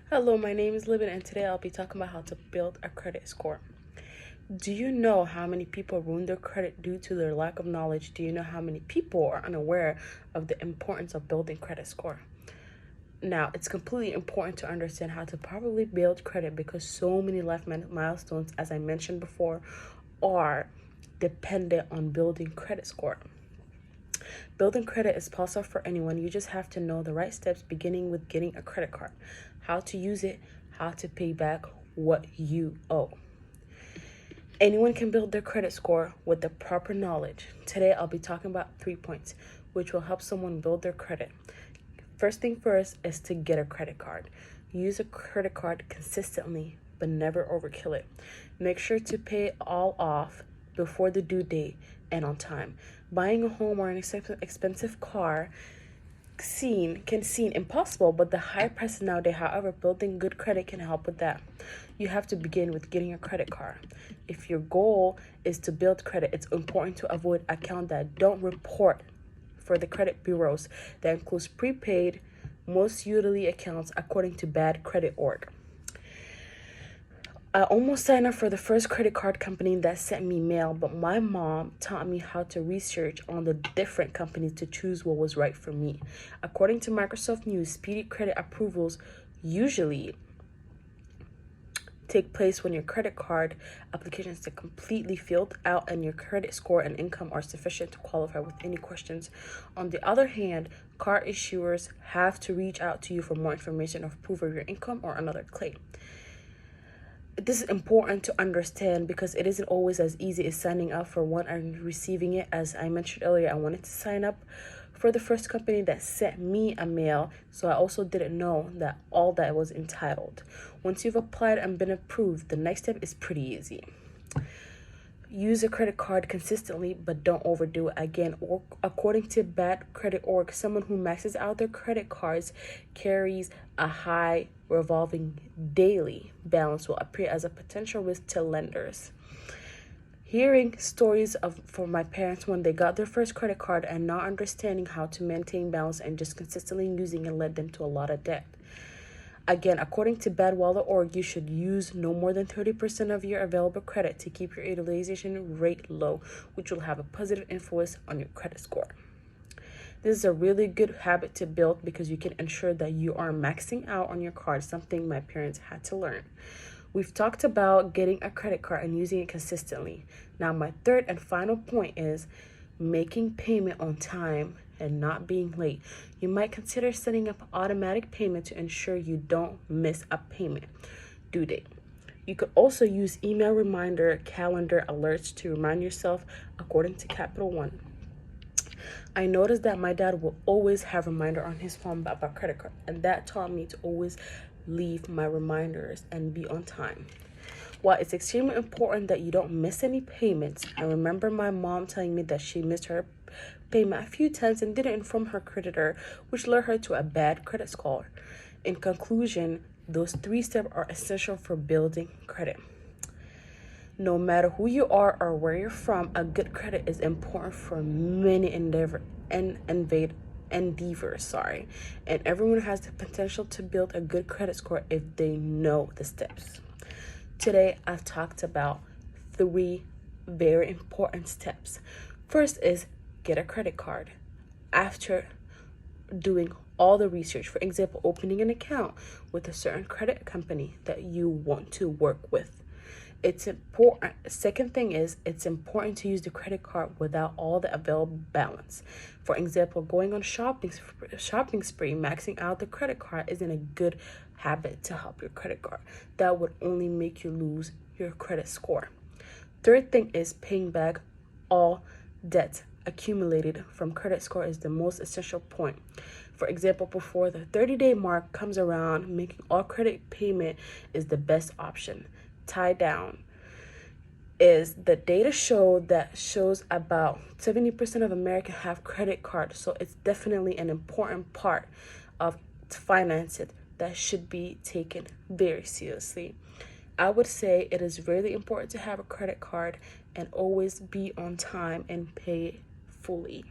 Hello, my name is Libin, and today I'll be talking about how to build a credit score. Do you know how many people ruin their credit due to their lack of knowledge? Do you know how many people are unaware of the importance of building credit score? Now, it's completely important to understand how to properly build credit because so many life milestones, as I mentioned before, are dependent on building credit score. Building credit is possible for anyone. You just have to know the right steps, beginning with getting a credit card, how to use it, how to pay back what you owe. Anyone can build their credit score with the proper knowledge. Today, I'll be talking about 3 points, which will help someone build their credit. First thing first is to get a credit card. Use a credit card consistently, but never overkill it. Make sure to pay it all off before the due date and on time. Buying a home or an expensive car can seem impossible, but the high prices nowadays, however, building good credit can help with that. You have to begin with getting a credit card. If your goal is to build credit, it's important to avoid accounts that don't report for the credit bureaus. That includes prepaid, most utility accounts according to Bad Credit Org. I almost signed up for the first credit card company that sent me mail, but my mom taught me how to research on the different companies to choose what was right for me. According to Microsoft News, speedy credit approvals usually take place when your credit card application is completely filled out and your credit score and income are sufficient to qualify with any questions. On the other hand, card issuers have to reach out to you for more information or proof of your income or another claim. This is important to understand because it isn't always as easy as signing up for one and receiving it. As I mentioned earlier, I wanted to sign up for the first company that sent me a mail, so I also didn't know that all that was entitled. Once you've applied and been approved, the next step is pretty easy. Use a credit card consistently, but don't overdo it. Again, according to Bad Credit Org, someone who maxes out their credit cards carries a high revolving daily balance will appear as a potential risk to lenders. Hearing stories from my parents when they got their first credit card and not understanding how to maintain balance and just consistently using it led them to a lot of debt. Again, according to Badwaller.org, you should use no more than 30% of your available credit to keep your utilization rate low, which will have a positive influence on your credit score. This is a really good habit to build because you can ensure that you are maxing out on your card, something my parents had to learn. We've talked about getting a credit card and using it consistently. Now, my third and final point is making payment on time and not being late. You might consider setting up automatic payment to ensure you don't miss a payment due date. You could also use email reminder calendar alerts to remind yourself according to Capital One. I noticed that my dad will always have reminder on his phone about credit card, and that taught me to always leave my reminders and be on time. While it's extremely important that you don't miss any payments, I remember my mom telling me that she missed her payment a few times and didn't inform her creditor, which led her to a bad credit score. In conclusion, those 3 steps are essential for building credit. No matter who you are or where you're from, a good credit is important for many endeavors, and everyone has the potential to build a good credit score if they know the steps. Today, I've talked about 3 very important steps. First is get a credit card. After doing all the research, for example, opening an account with a certain credit company that you want to work with. It's important. Second thing is it's important to use the credit card without all the available balance. For example, going on shopping spree, maxing out the credit card isn't a good habit to help your credit card. That would only make you lose your credit score. Third thing is paying back all debts accumulated from credit score is the most essential point. For example, before the 30-day mark comes around, making all credit payment is the best option. Tie down is the data shows about 70% of Americans have credit cards, so it's definitely an important part of finances that should be taken very seriously. I would say it is really important to have a credit card and always be on time and pay fully.